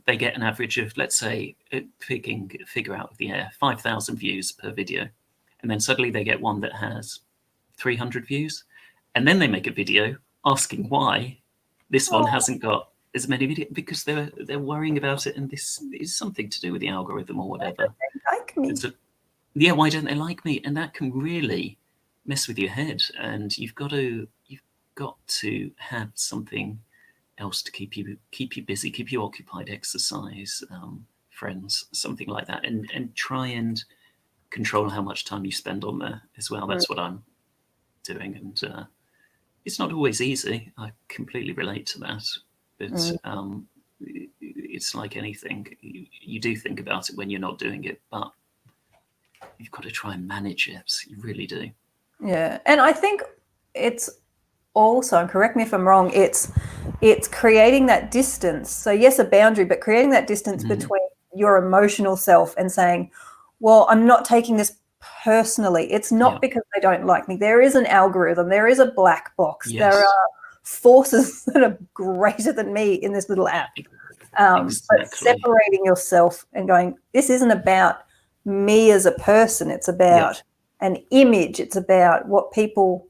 they get an average of, let's say, picking a figure out of the air, 5,000 views per video. And then suddenly they get one that has 300 views. And then they make a video asking why this one hasn't got as many videos, because they're worrying about it. And this is something to do with the algorithm or whatever. Like me. Why don't they like me? And that can really mess with your head, and you've got to have something else to keep you busy, keep you occupied, exercise, friends, something like that, and try and control how much time you spend on there as well. That's what I'm doing, and it's not always easy. I completely relate to that, but it's like anything. You do think about it when you're not doing it, but you've got to try and manage it. You really do. Yeah, and I think it's also, and correct me if I'm wrong, it's creating that distance. So yes, a boundary, but creating that distance between your emotional self and saying, well, I'm not taking this personally. It's not because they don't like me. There is an algorithm. There is a black box. Yes. There are forces that are greater than me in this little app. But Exactly. separating yourself and going, this isn't about me as a person. It's about an image. It's about what people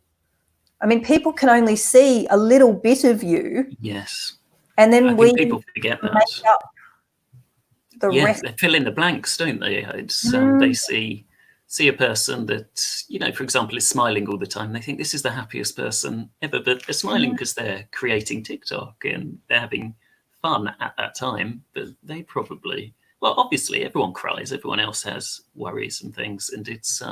can only see a little bit of you. Yes. And then I think people forget that. make up the rest. They fill in the blanks, don't they? It's they see a person that, you know, for example, is smiling all the time. They think this is the happiest person ever, but they're smiling because they're creating TikTok and they're having fun at that time. But they probably, well, obviously everyone cries, everyone else has worries and things, and it's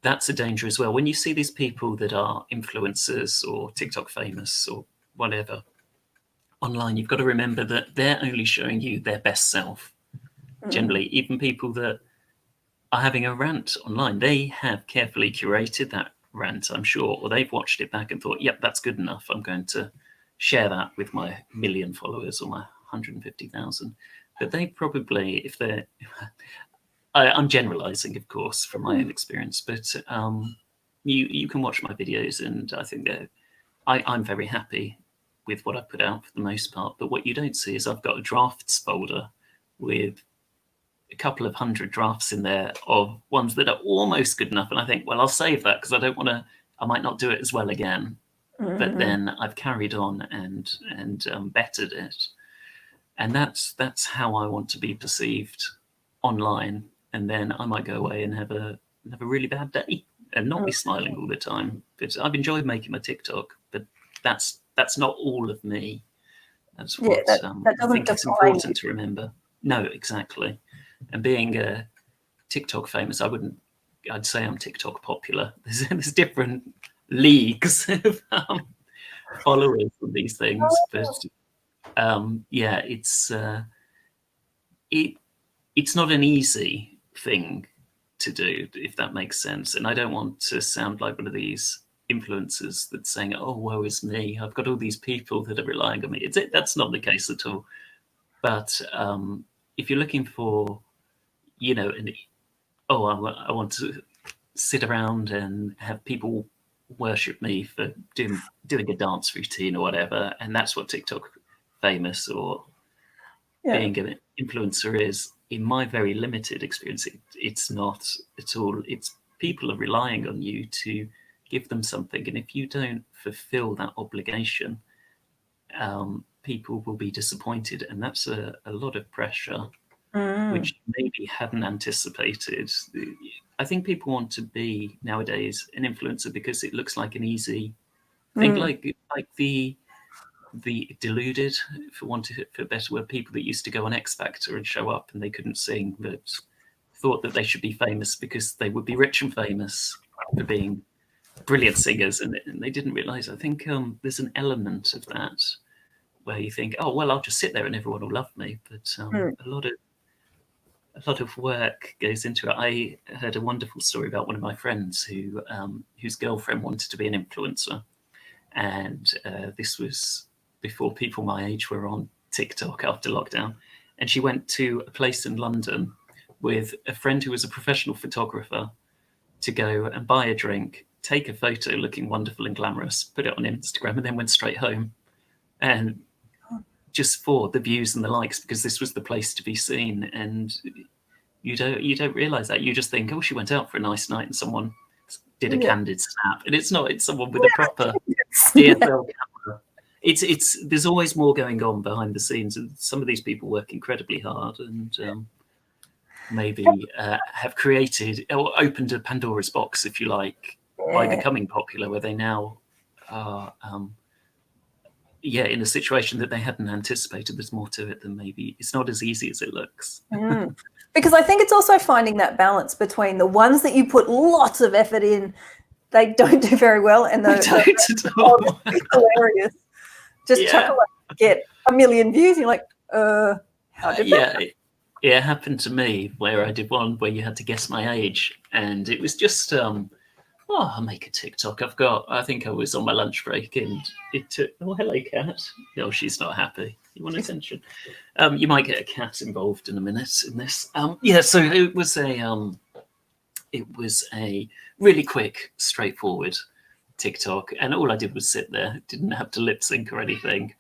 that's a danger as well. When you see these people that are influencers or TikTok famous or whatever online, you've got to remember that they're only showing you their best self. Generally, even people that are having a rant online, they have carefully curated that rant, I'm sure, or they've watched it back and thought, yep, that's good enough. I'm going to share that with my 1 million followers or my 150,000. But they probably, if they're, I'm generalizing, of course, from my own experience, but you can watch my videos and I think that I'm very happy with what I put out for the most part. But what you don't see is I've got a drafts folder with a couple of 100 drafts in there of ones that are almost good enough. And I think, well, I'll save that because I don't want to, I might not do it as well again. But then I've carried on and bettered it. And that's how I want to be perceived online. And then I might go away and have a really bad day and not be smiling all the time. But I've enjoyed making my TikTok, but that's not all of me. That's what that I think it's important to remember. No, exactly. And being TikTok famous, I'd say I'm TikTok popular. There's different leagues of followers of these things, but it's not an easy thing to do, if that makes sense. And I don't want to sound like one of these influencers that's saying, oh, woe is me, I've got all these people that are relying on me. That's not the case at all. But if you're looking for, you know, I want to sit around and have people worship me for doing a dance routine or whatever, and that's what TikTok famous or being an influencer is, in my very limited experience, it's not at all. It's people are relying on you to give them something, and if you don't fulfill that obligation, people will be disappointed, and that's a lot of pressure, which maybe hadn't anticipated. I think people want to be nowadays an influencer because it looks like an easy thing, like the deluded, for want of a better word, people that used to go on X Factor and show up and they couldn't sing, but thought that they should be famous because they would be rich and famous for being brilliant singers, and they didn't realize. I think there's an element of that where you think, oh well, I'll just sit there and everyone will love me, but a lot of work goes into it. I heard a wonderful story about one of my friends who whose girlfriend wanted to be an influencer, and this was before people my age were on TikTok after lockdown, and she went to a place in London with a friend who was a professional photographer to go and buy a drink, take a photo looking wonderful and glamorous, put it on Instagram, and then went straight home. And just for the views and the likes, because this was the place to be seen. And you don't realize that. You just think, oh, she went out for a nice night and someone did a candid snap. And it's not, it's someone with a proper DSL camera. It's there's always more going on behind the scenes, and some of these people work incredibly hard and maybe have created or opened a Pandora's box, if you like, by becoming popular, where they now are in a situation that they hadn't anticipated. There's more to it than maybe, it's not as easy as it looks. Because I think it's also finding that balance between the ones that you put lots of effort in, they don't do very well, and the hilarious. Just chuckle and get 1 million views. You're like, how did that? It happened to me where I did one where you had to guess my age, and it was just I'll make a TikTok. I think I was on my lunch break, and it took, oh, hello, cat. No, she's not happy. You want attention? You might get a cat involved in a minute in this. So it was a really quick, straightforward TikTok, and all I did was sit there. Didn't have to lip sync or anything.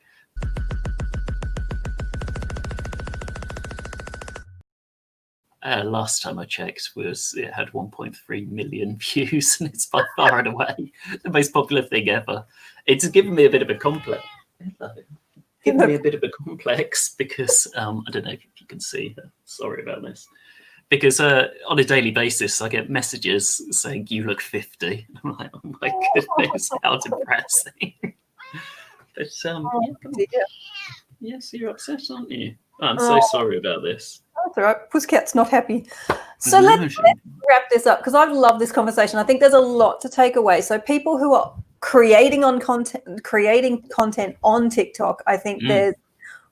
Last time I checked, it had 1.3 million views, and it's by far and away the most popular thing ever. It's given me a bit of a complex. Given me a bit of a complex because I don't know if you can see. Sorry about this. Because on a daily basis, I get messages saying you look 50. I'm like, oh my goodness, how depressing. But yes, you're upset, aren't you? I'm so sorry about this. That's all right. Pussycat's not happy. So let's wrap this up because I've loved this conversation. I think there's a lot to take away. So people who are creating content on TikTok, I think there's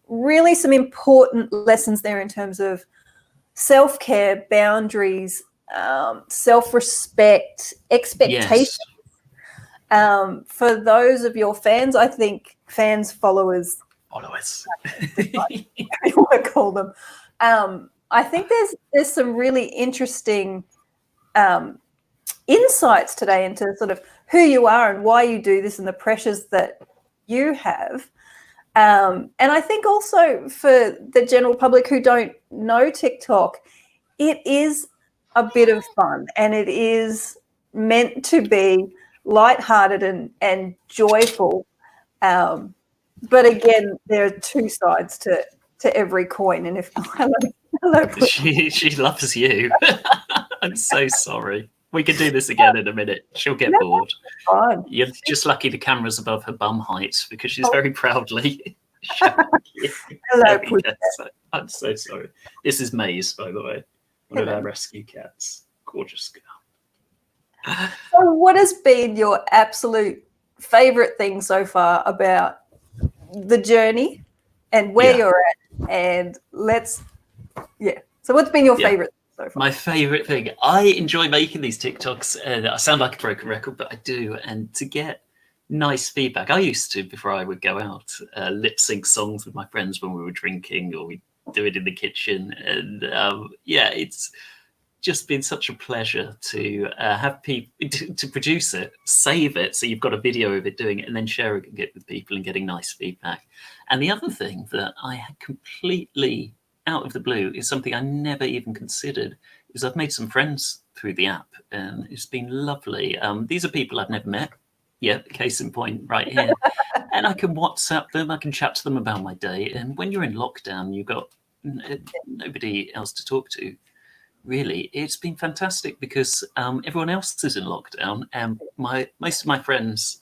really some important lessons there in terms of self-care, boundaries, self-respect, expectations. Yes. For those of your fans, I think followers, you want to call them. I think there's some really interesting insights today into sort of who you are and why you do this and the pressures that you have. And I think also for the general public who don't know TikTok, it is a bit of fun and it is meant to be lighthearted and joyful. But again, there are two sides to every coin. And if hello, she loves you. I'm so sorry. We can do this again in a minute. She'll get bored. Fine. You're just lucky the camera's above her bum height because she's very proudly showing you. Hello, I'm so sorry. This is Maze, by the way, one of our rescue cats. Gorgeous girl. So what has been your absolute favourite thing so far about the journey and where you're at? And so what's been your favourite thing so far? My favourite thing. I enjoy making these TikToks. I sound like a broken record, but I do. And to get nice feedback. I used to, before I would go out, lip sync songs with my friends when we were drinking, or we'd do it in the kitchen. And it's just been such a pleasure to have people to produce it, save it, so you've got a video of it doing it, and then sharing it with people and getting nice feedback. And the other thing that I had completely out of the blue is something I never even considered, is I've made some friends through the app, and it's been lovely. These are people I've never met. Yeah, case in point right here. And I can WhatsApp them, I can chat to them about my day. And when you're in lockdown, you've got nobody else to talk to. Really, it's been fantastic because everyone else is in lockdown, and most of my friends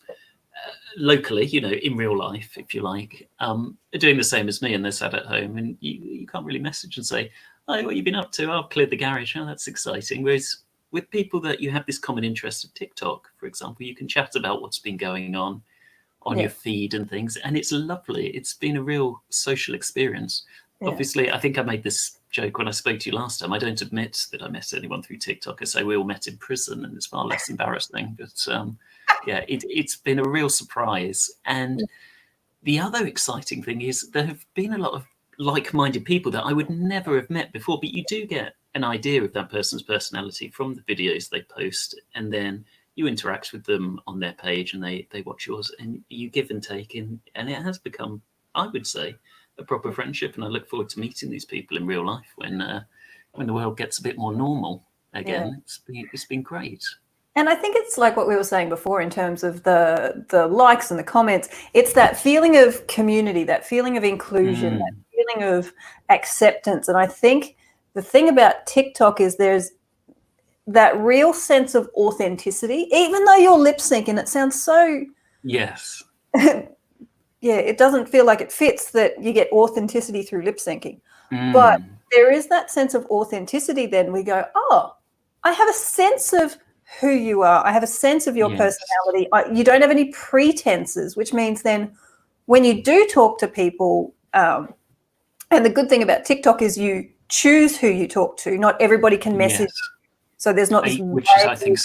locally, in real life, if you like, are doing the same as me, and they're sat at home, and you can't really message and say, "Oh, what have you been up to? Oh, I've cleared the garage. Oh, that's exciting." Whereas with people that you have this common interest of TikTok, for example, you can chat about what's been going on your feed and things, and it's lovely. It's been a real social experience. Yeah. Obviously, I think I made this joke when I spoke to you last time. I don't admit that I met anyone through TikTok. I say we all met in prison, and it's far less embarrassing. But it's been a real surprise. And the other exciting thing is there have been a lot of like-minded people that I would never have met before, but you do get an idea of that person's personality from the videos they post, and then you interact with them on their page and they watch yours, and you give and take, and it has become, I would say, a proper friendship. And I look forward to meeting these people in real life when the world gets a bit more normal again. It's been great. And I think it's like what we were saying before in terms of the likes and the comments. It's that feeling of community, that feeling of inclusion, that feeling of acceptance. And I think the thing about TikTok is there's that real sense of authenticity, even though you're lip syncing. It sounds so... Yes. It doesn't feel like it fits that you get authenticity through lip syncing. But there is that sense of authenticity. Then we go, oh, I have a sense of who you are. I have a sense of your personality. You don't have any pretenses, which means then when you do talk to people, and the good thing about TikTok is you choose who you talk to. Not everybody can message. Yes. So there's not this... Which is, I think,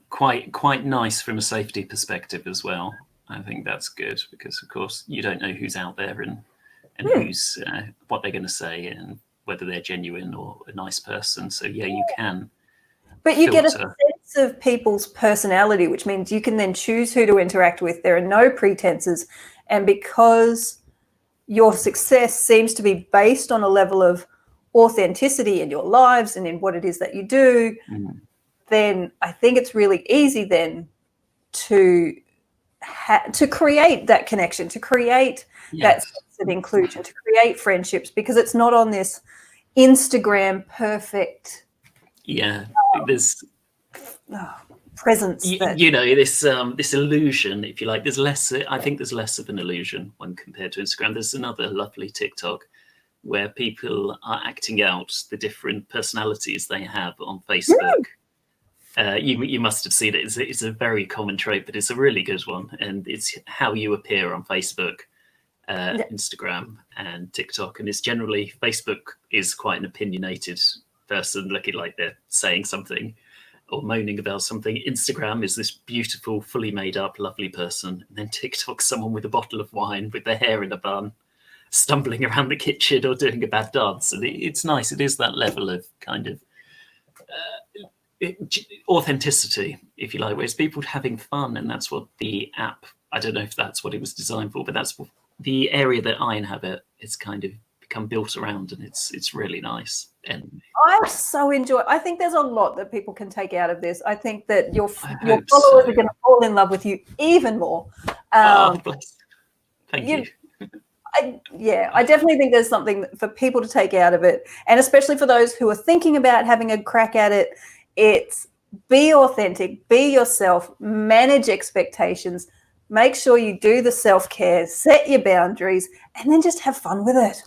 quite nice from a safety perspective as well. I think that's good because, of course, you don't know who's out there and who's what they're going to say and whether they're genuine or a nice person. So, you can. But you get a sense of people's personality, which means you can then choose who to interact with. There are no pretenses. And because your success seems to be based on a level of authenticity in your lives and in what it is that you do, then I think it's really easy then to create that connection, to create that sense of inclusion, to create friendships, because it's not on this Instagram perfect there's presence this illusion, if you like. I think there's less of an illusion when compared to Instagram. There's another lovely TikTok where people are acting out the different personalities they have on Facebook. You must have seen it. It's a very common trait, but it's a really good one, and it's how you appear on Facebook, Instagram and TikTok. And it's generally, Facebook is quite an opinionated person looking like they're saying something or moaning about something. Instagram is this beautiful, fully made up, lovely person. And then TikTok, someone with a bottle of wine with their hair in a bun, stumbling around the kitchen or doing a bad dance. And it's nice. It is that level of kind of authenticity, if you like, where it's people having fun. And that's what the app, I don't know if that's what it was designed for, but that's the area that I inhabit. It's kind of become built around, and it's really nice. And I think there's a lot that people can take out of this. I think that your followers are going to fall in love with you even more. Bless. Thank you. I definitely think there's something for people to take out of it, and especially for those who are thinking about having a crack at it. It's be authentic, be yourself, manage expectations, make sure you do the self-care, set your boundaries, and then just have fun with it.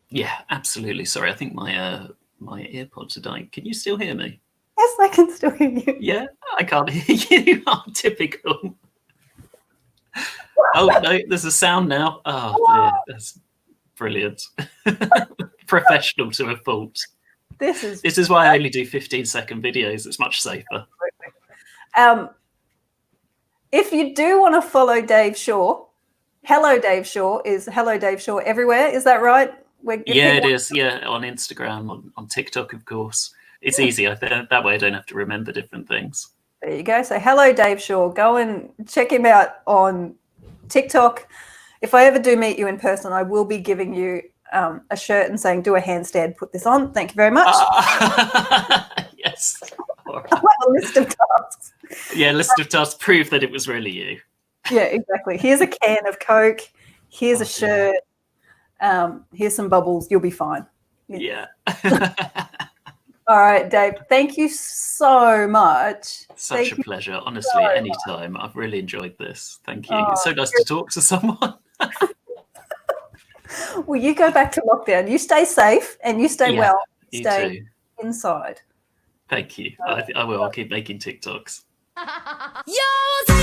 Yeah, absolutely. Sorry, I think my AirPods are dying. Can you still hear me? Yes, I can still hear you. Yeah, I can't hear you. Oh, typical. Oh, no, there's a sound now. Oh, dear. That's brilliant. Professional to a fault. This is why I only do 15-second videos. It's much safer. If you do want to follow Dave Shaw, Hello Dave Shaw is Hello Dave Shaw everywhere. Is that right? It is. Yeah, on Instagram, on TikTok, of course. It's easy. That way I don't have to remember different things. There you go. So Hello Dave Shaw. Go and check him out on TikTok. If I ever do meet you in person, I will be giving you a shirt and saying, do a handstand, put this on. Thank you very much. Yes. Right. A list of tasks. Yeah, list of tasks. Prove that it was really you. Yeah, exactly. Here's a can of Coke. Here's a shirt. Here's some bubbles. You'll be fine. Yeah. All right, Dave. Thank you so much. Such a pleasure. Honestly, anytime. I've really enjoyed this. Thank you. It's so nice to talk to someone. Well, you go back to lockdown. You stay safe and you stay well. You stay too. Inside. Thank you. I will. I'll keep making TikToks. Yo!